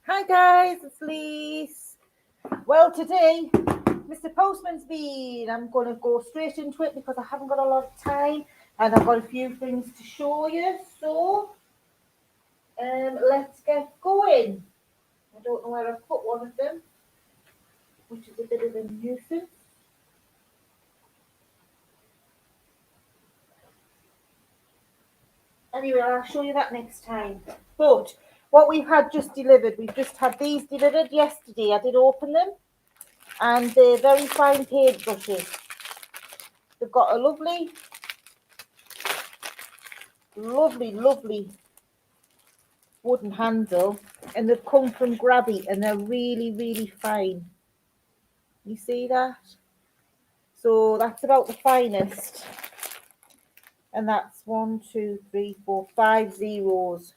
Hi guys, it's Lise. Well, today, Mr. Postman's been. I'm going to go straight into it because I haven't got a lot of time and I've got a few things to show you. So, let's get going. I don't know where I've put one of them, which is a bit of a nuisance. Anyway, I'll show you that next time. But what we've had just delivered, we've just had these delivered yesterday. I did open them and they're very fine paint brushes. They've got a lovely wooden handle and they've come from Grabby and they're really fine. You see that? So that's about the finest. And that's 1, 2, 3, 4, 5 zeros.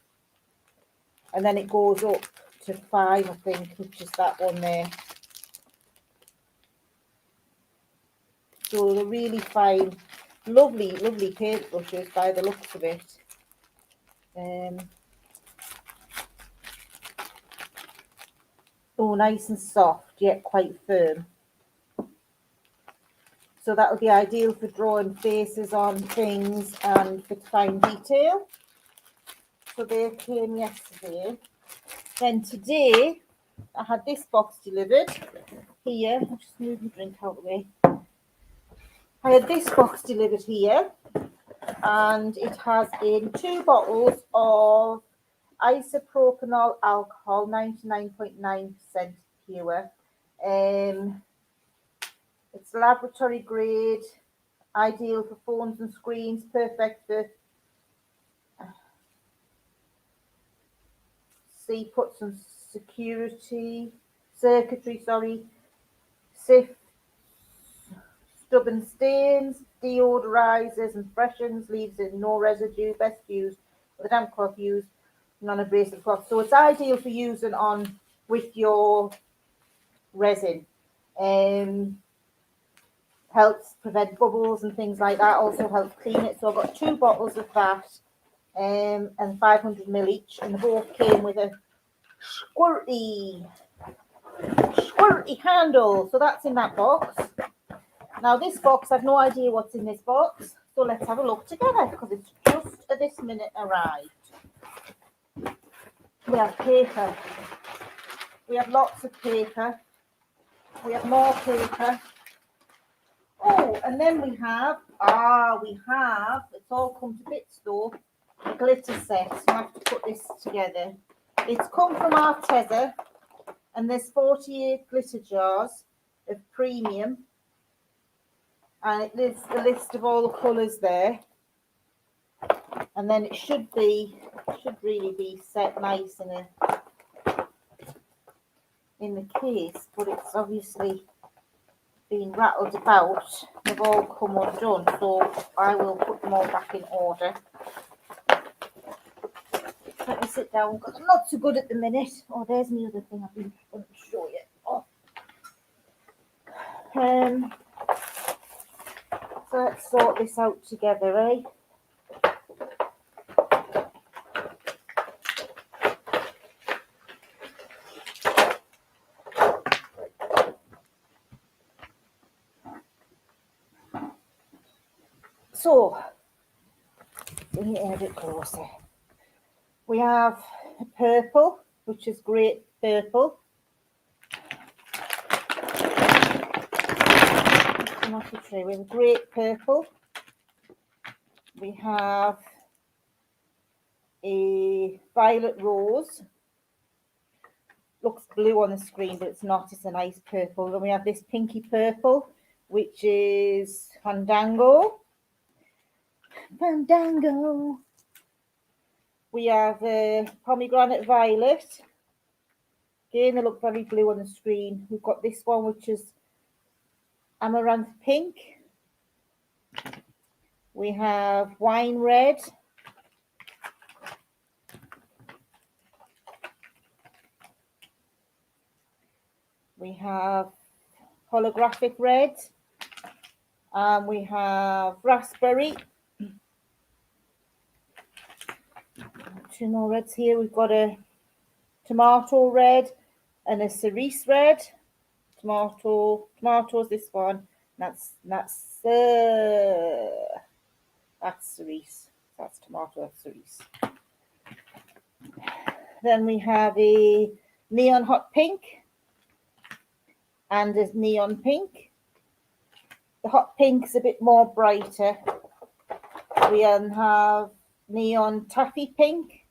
And then it goes up to 5, I think, which is that one there. So they're really fine. Lovely paint brushes by the looks of it. Oh, nice and soft, yet quite firm. So that would be ideal for drawing faces on things and for fine detail. So they came yesterday. Then today, I had this box delivered here. I'll just move my drink out of the way. I had this box delivered here, and it has in 2 bottles of Isopropanol alcohol, 99.9% pure. It's laboratory grade, ideal for phones and screens, perfect for puts and circuitry, sift, stubborn stains, deodorizes and freshens, leaves in no residue, best used with a damp cloth used, non-abrasive cloth. So it's ideal for using on with your resin. Helps prevent bubbles and things like that, also helps clean it. So I've got 2 bottles of that and 500 ml each, and they both came with a squirty handle. So that's in that box. Now this box, I've no idea what's in this box, so let's have a look together because it's just at this minute arrived. We have paper, we have lots of paper, we have more paper. Oh, and then we have, it's all come to bits though, a glitter set. So I have to put this together. It's come from Arteza, and there's 48 glitter jars of premium, and it lists the list of all the colours there. And then it should really be set nice in the case, but it's obviously been rattled about. They've all come undone, so I will put them all back in order. Let me sit down because I'm not so good at the minute. Oh, there's the other thing I've been going to show you. Oh. So let's sort this out together, eh? So, bring it in a bit closer. We have purple, which is great purple. Off the tray. We have great purple. We have a violet rose. Looks blue on the screen, but it's not. It's a nice purple. Then we have this pinky purple, which is Fandango. We have a pomegranate violet. Again, they look very blue on the screen. We've got this one, which is amaranth pink. We have wine red. We have holographic red. We have raspberry. 2 more reds here. We've got a tomato red, and a cerise red. Tomatoes this one. That's cerise. That's tomato, that's cerise. Then we have a neon hot pink and a neon pink. The hot pink is a bit more brighter. We have neon taffy pink.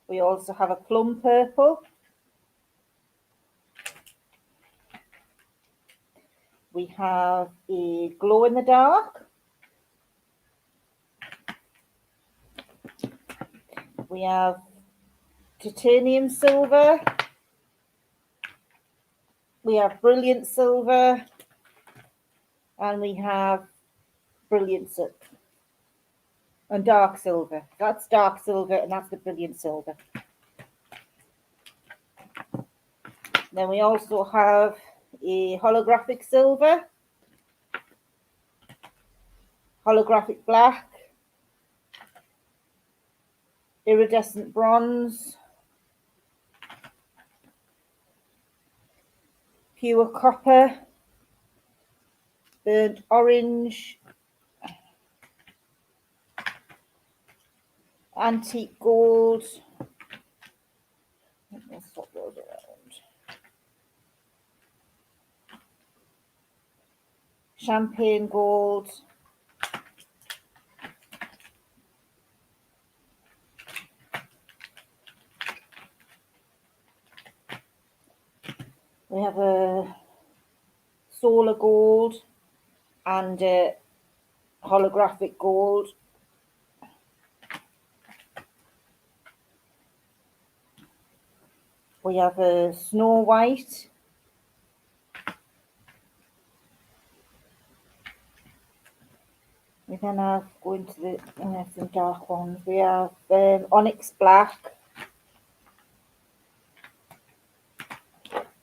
We also have a plum purple. We have a glow in the dark. We have titanium silver. We have brilliant silver. And we have brilliant silver. And dark silver. That's dark silver and that's the brilliant silver. Then we also have a holographic silver, holographic black, iridescent bronze, pure copper, burnt orange, antique gold. Let's swap those around. Champagne gold. We have a solar gold and a holographic gold. We have a snow white. We then have, going to the some dark ones, we have onyx black.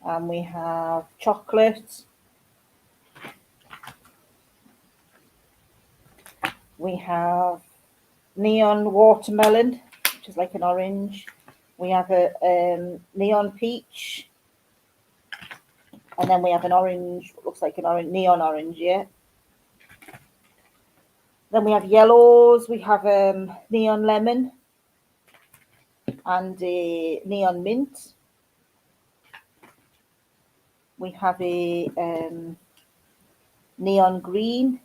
And we have chocolate. We have neon watermelon, which is like an orange. We have a neon peach. And then we have an orange, looks like an orange, neon orange, yeah. Then we have yellows. We have neon lemon and a neon mint. We have a neon green,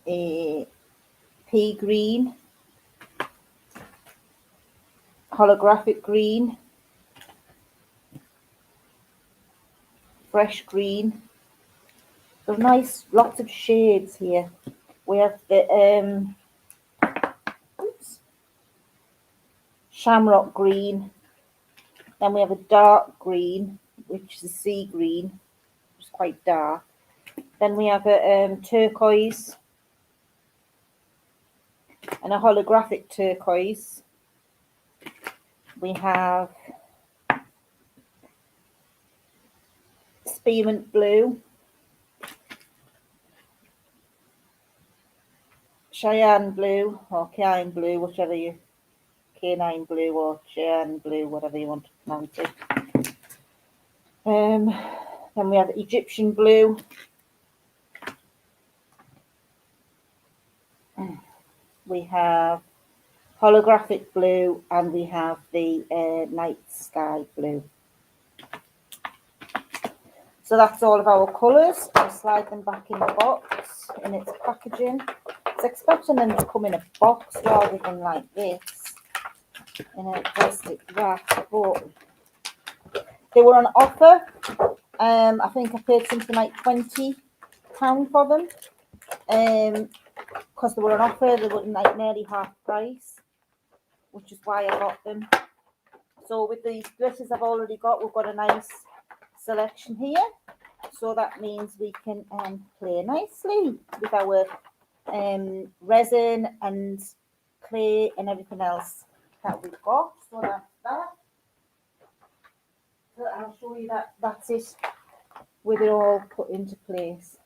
a pea green, holographic green, fresh green. So nice, lots of shades here. We have the shamrock green. Then we have a dark green, which is a sea green, which is quite dark. Then we have a turquoise and a holographic turquoise. We have spearmint blue, Cheyenne blue or Cayenne blue, whichever you, canine blue or Cheyenne blue, whatever you want to pronounce it. Then we have Egyptian blue. We have holographic blue and we have the night sky blue. So that's all of our colours. I'll slide them back in the box in its packaging. I was expecting them to come in a box rather than like this in a plastic wrap, but they were on offer. I think I paid something like £20 for them. Because they were on offer, they were like nearly half price, which is why I got them. So with these glitters I've already got, we've got a nice selection here. So that means we can play nicely with our resin and clay and everything else that we've got. So that's that. So I'll show you that. That's it, with it all put into place.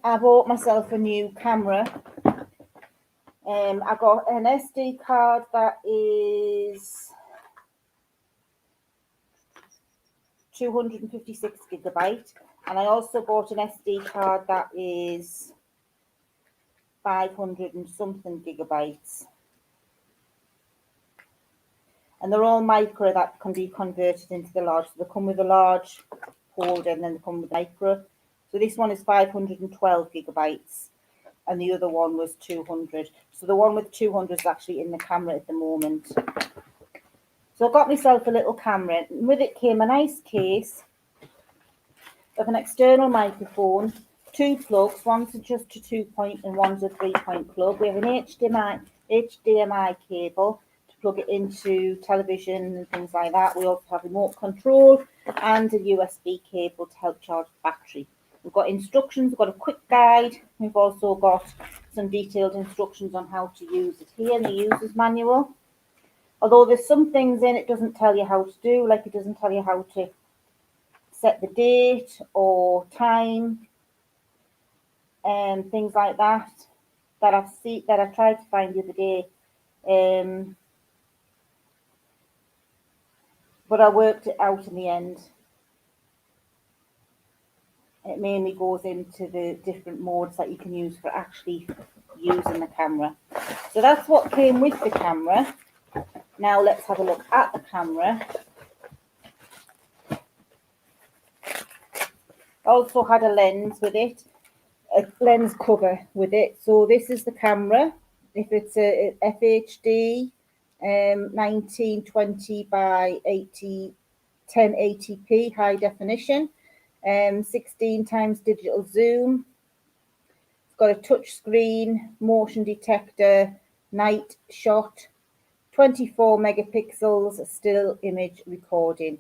I bought myself a new camera. I got an SD card that is 256 gigabyte, and I also bought an SD card that is 500 and something gigabytes. And they're all micro that can be converted into the large. So they come with a large holder and then they come with micro. So this one is 512 gigabytes and the other one was 200. So the one with 200 is actually in the camera at the moment. So I got myself a little camera, and with it came a nice case of an external microphone, 2 plugs, one's just a 2-point and one's a 3-point plug. We have an HDMI cable to plug it into television and things like that. We also have remote control and a USB cable to help charge the battery. We've got instructions, we've got a quick guide. We've also got some detailed instructions on how to use it here in the user's manual. Although there's some things in it doesn't tell you how to do, like it doesn't tell you how to set the date or time and things like that I've tried to find the other day. But I worked it out in the end. It mainly goes into the different modes that you can use for actually using the camera. So that's what came with the camera. Now let's have a look at the camera. Also had a lens with it, a lens cover with it. So this is the camera. If it's a FHD 1920 by 1080p high definition, 16 times digital zoom. It's got a touch screen, motion detector, night shot, 24 megapixels still image recording,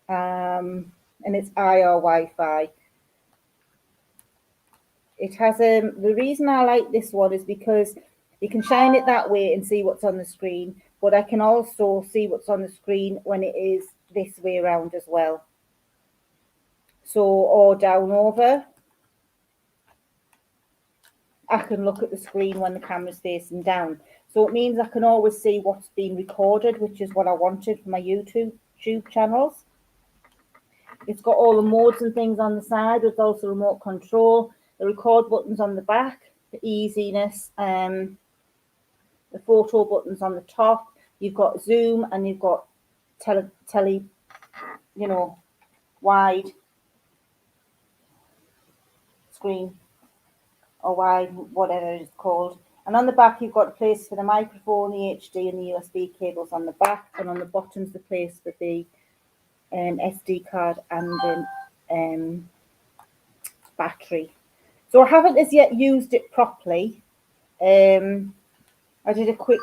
and it's IR Wi-Fi. It has the reason I like this one is because you can shine it that way and see what's on the screen, but I can also see what's on the screen when it is this way around as well. So, or down over, I can look at the screen when the camera's facing down. So it means I can always see what's being recorded, which is what I wanted for my YouTube channels. It's got all the modes and things on the side. There's also remote control, the record buttons on the back, the easiness, the photo buttons on the top. You've got zoom and you've got tele, wide screen or wide, whatever it's called. And on the back, you've got a place for the microphone, the HD and the USB cables on the back, and on the bottom's the place for the SD card and the battery. So I haven't as yet used it properly. I did a quick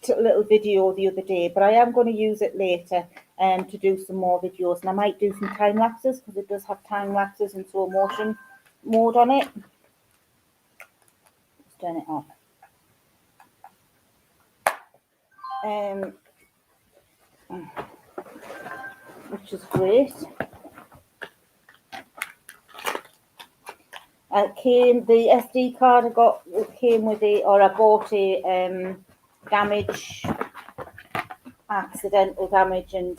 little video the other day, but I am going to use it later to do some more videos, and I might do some time lapses because it does have time lapses and slow motion mode on it. Let's turn it off. Which is great. The SD card came with it, or I bought a accidental damage and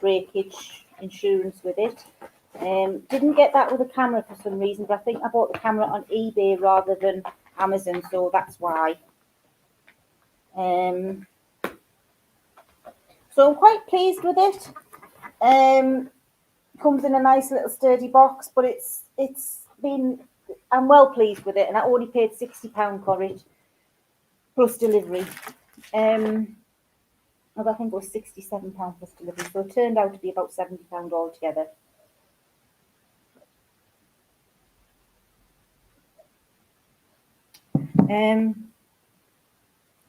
breakage insurance with it. Didn't get that with the camera for some reason, but I think I bought the camera on eBay rather than Amazon, so that's why. So I'm quite pleased with it. Comes in a nice little sturdy box, but I'm well pleased with it, and I only paid £60 for it plus delivery. I think it was £67 plus delivery, so it turned out to be about £70 altogether.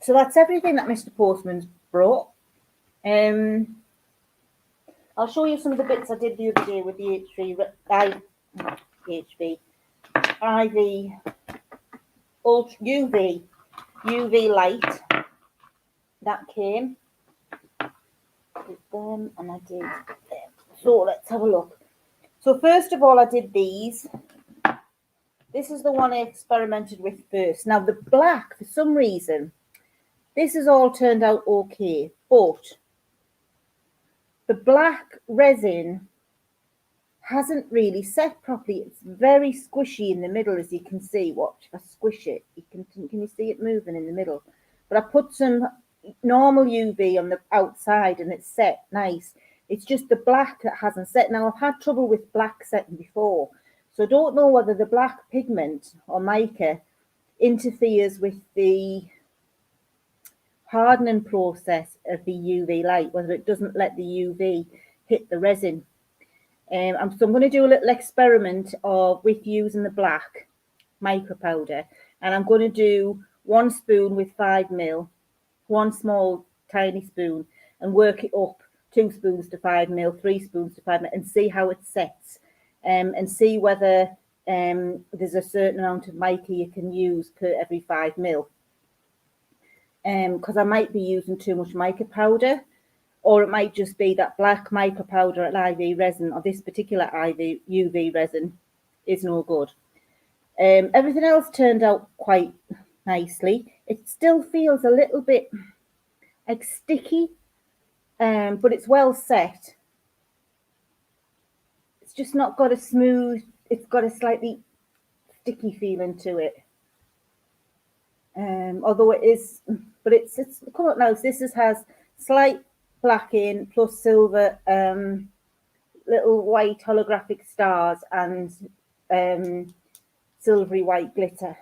So that's everything that Mr. Postman's brought. I'll show you some of the bits I did the other day with the HV IV Ultra UV light that came. Did them and I did them. So let's have a look. So first of all, I did these. This is the one I experimented with first. Now the black, for some reason, this has all turned out okay, but the black resin hasn't really set properly. It's very squishy in the middle, as you can see. Watch, if I squish it, can you see it moving in the middle? But I put some normal UV on the outside and it's set nice. It's just the black that hasn't set. Now, I've had trouble with black setting before, so I don't know whether the black pigment or mica interferes with the hardening process of the UV light, whether it doesn't let the UV hit the resin. So I'm going to do a little experiment with using the black mica powder, and I'm going to do 1 spoon with 5 ml, 1 small tiny spoon, and work it up 2 spoons to 5 ml, 3 spoons to 5 ml, and see how it sets, and see whether there's a certain amount of mica you can use per every 5 ml. Because I might be using too much mica powder, or it might just be that black mica powder at IV resin, or this particular IV UV resin is no good. Everything else turned out quite nicely. It still feels a little bit like sticky, but it's well set. It's just not got a smooth, it's got a slightly sticky feeling to it. Although it is, but it's come up now. So this has slight black in plus silver, little white holographic stars and silvery white glitter.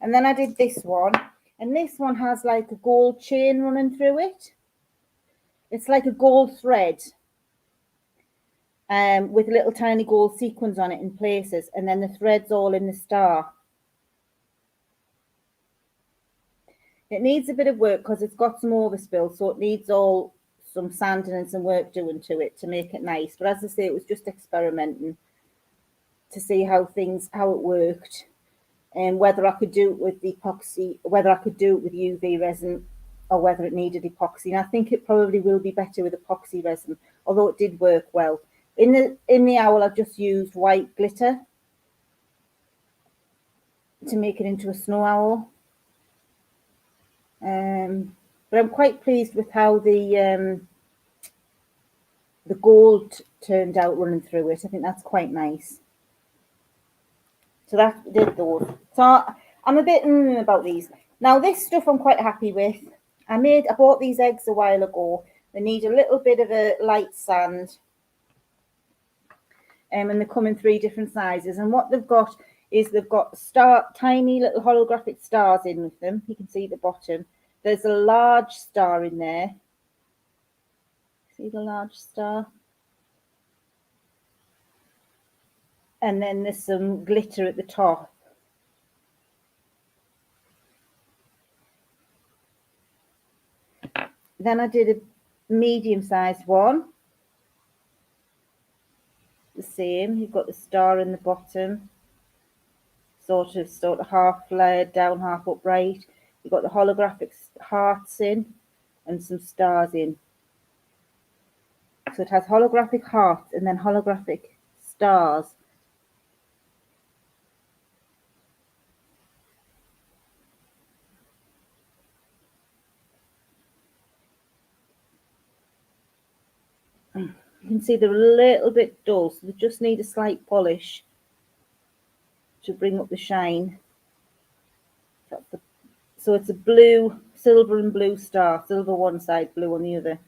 And then I did this one, and this one has like a gold chain running through it. It's like a gold thread with little tiny gold sequins on it in places, and then the thread's all in the star. It needs a bit of work because it's got some overspill, so it needs some sanding and some work doing to it to make it nice. But as I say, it was just experimenting to see how it worked, and whether I could do it with the epoxy, whether I could do it with UV resin, or whether it needed epoxy. And I think it probably will be better with epoxy resin, although it did work well. In the owl, I've just used white glitter to make it into a snow owl. But I'm quite pleased with how the gold turned out running through it. I think that's quite nice. So that did those. So I'm a bit about these. Now this stuff I'm quite happy with. I bought these eggs a while ago. They need a little bit of a light sand. And they come in 3 different sizes. And what they've got is they've got tiny little holographic stars in with them. You can see the bottom. There's a large star in there. See the large star? And then there's some glitter at the top. Then I did a medium-sized one. The same. You've got the star in the bottom. Sort of half layered down, half upright. You've got the holographic hearts in and some stars in. So it has holographic hearts and then holographic stars. You can see they're a little bit dull, so they just need a slight polish to bring up the shine. So it's a blue, silver and blue star. Silver one side, blue on the other.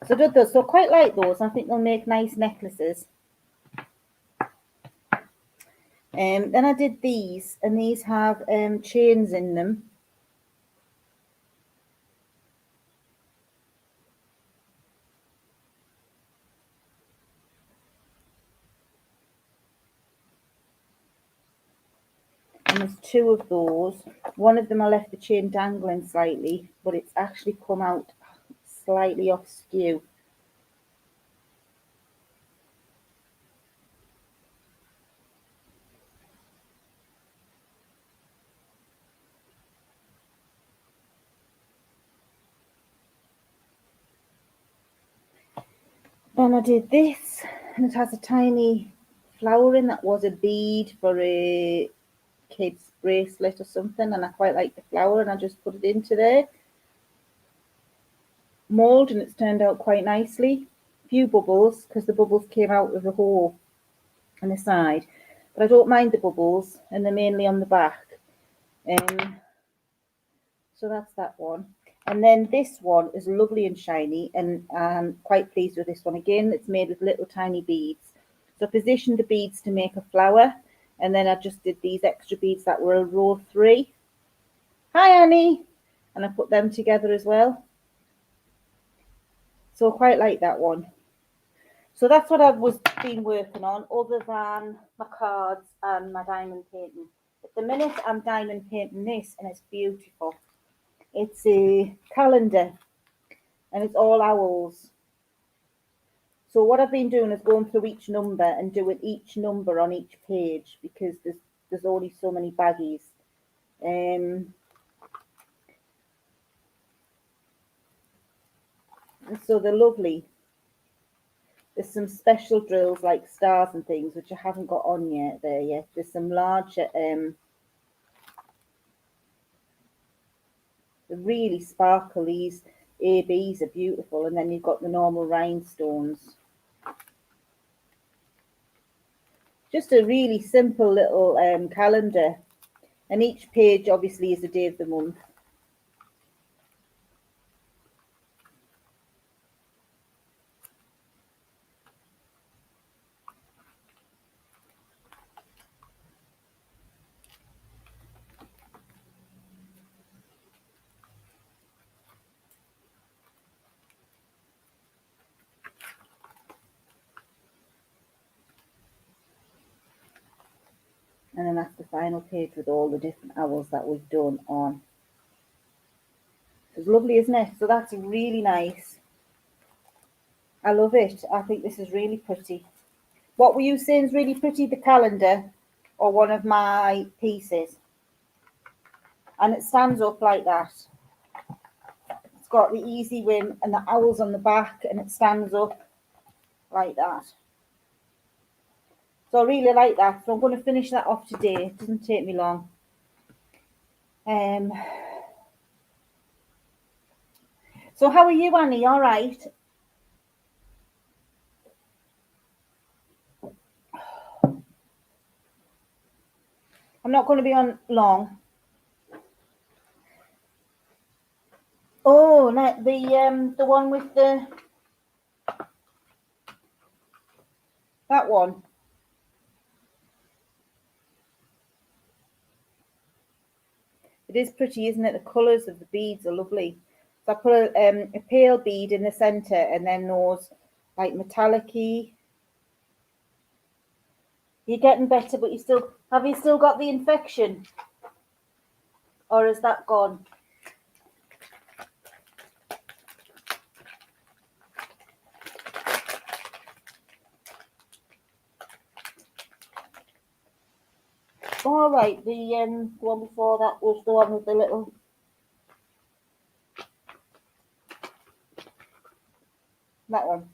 So I did those. So I quite like those. I think they'll make nice necklaces. Then I did these, and these have chains in them. And there's 2 of those. One of them I left the chain dangling slightly, but it's actually come out slightly off skew. And I did this, and it has a tiny flower in that was a bead for a kid's bracelet or something, and I quite like the flower, and I just put it into there. Mould, and it's turned out quite nicely. Few bubbles, because the bubbles came out of the hole on the side, but I don't mind the bubbles, and they're mainly on the back. So that's that one. And then this one is lovely and shiny, and I'm quite pleased with this one. Again, it's made with little tiny beads. So I positioned the beads to make a flower, and then I just did these extra beads that were a row 3. Hi, Annie! And I put them together as well. So I quite like that one. So that's what I've been working on, other than my cards and my diamond painting. At the minute, I'm diamond painting this, and it's beautiful. It's a calendar, and it's all owls. So what I've been doing is going through each number and doing each number on each page, because there's only so many baggies. And so they're lovely. There's some special drills like stars and things which I haven't got on yet. There's some larger, really sparkle. These ABs are beautiful, and then you've got the normal rhinestones. Just a really simple little calendar, and each page obviously is a day of the month. And then that's the final page with all the different owls that we've done on. It's lovely, isn't it? So that's really nice. I love it. I think this is really pretty. What were you saying is really pretty, the calendar or one of my pieces? And it stands up like that. It's got the easy win and the owls on the back, and it stands up like that. So I really like that. So I'm going to finish that off today. It doesn't take me long. So how are you, Annie? All right? I'm not going to be on long. Oh, the one with that one. It is pretty, isn't it? The colours of the beads are lovely. So I put a pale bead in the centre, and then those like metallic-y. You're getting better, but have you still got the infection? Or is that gone? All right, the one before that was the one with the little. That one.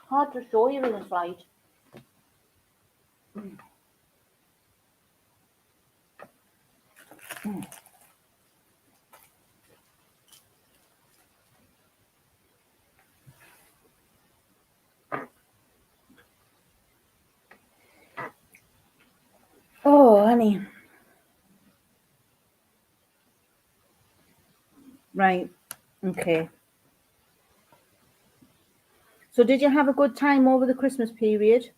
Hard to show you in this light. Oh, honey. Right. Okay. So did you have a good time over the Christmas period?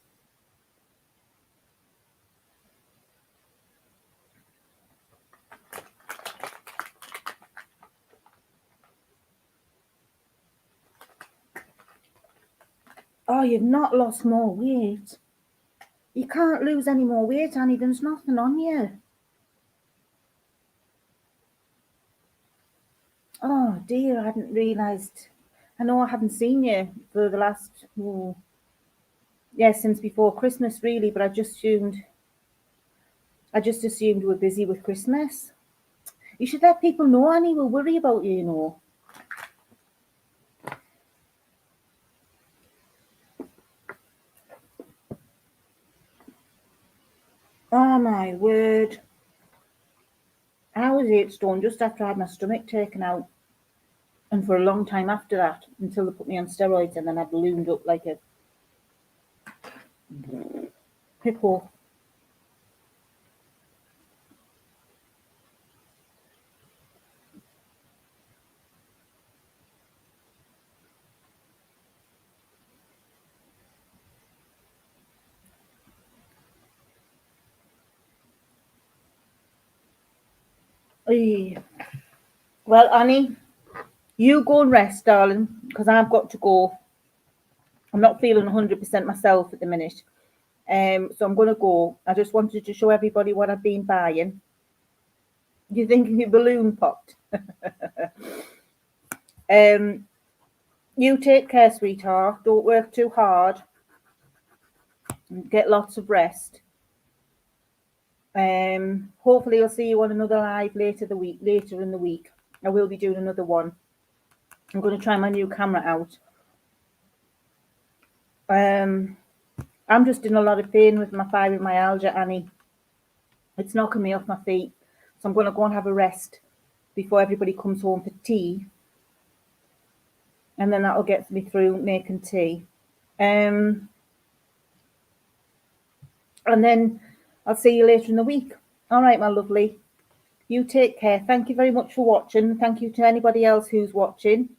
Oh, you've not lost more weight. You can't lose any more weight, Annie. There's nothing on you. Oh dear, I hadn't realised. I know I haven't seen you for the last, since before Christmas really, but I just assumed we were busy with Christmas. You should let people know, Annie. We'll worry about you, you know. Oh my word. I was 8 stone just after I had my stomach taken out. And for a long time after that, until they put me on steroids, and then I ballooned up like a hippo. Well, Annie, you go and rest, darling, because I've got to go. I'm not feeling 100% myself at the minute. So I'm going to go. I just wanted to show everybody what I've been buying. You thinking your balloon popped? You take care, sweetheart. Don't work too hard. Get lots of rest. Hopefully I'll see you on another live later in the week. I will be doing another one. I'm going to try my new camera out. I'm just in a lot of pain with my fibromyalgia, Annie. It's knocking me off my feet. So I'm going to go and have a rest before everybody comes home for tea. And then that'll get me through making tea. And then I'll see you later in the week. All right, my lovely. You take care. Thank you very much for watching. Thank you to anybody else who's watching.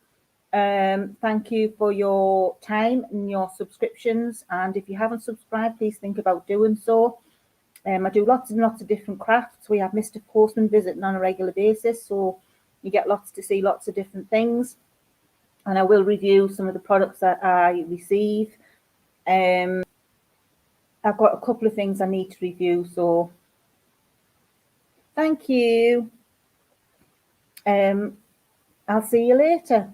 Thank you for your time and your subscriptions. And if you haven't subscribed, please think about doing so. I do lots and lots of different crafts. We have Mr. Postman visiting on a regular basis, so you get lots to see lots of different things. And I will review some of the products that I receive. I've got a couple of things I need to review, so thank you. I'll see you later.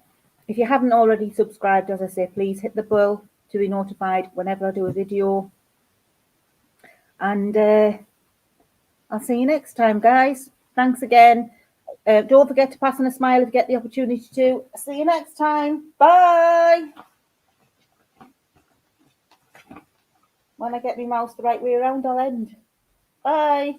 If you haven't already subscribed, as I say, please hit the bell to be notified whenever I do a video. And I'll see you next time, guys. Thanks again. Don't forget to pass on a smile if you get the opportunity to. See you next time. Bye. When I get my mouse the right way around, I'll end. Bye.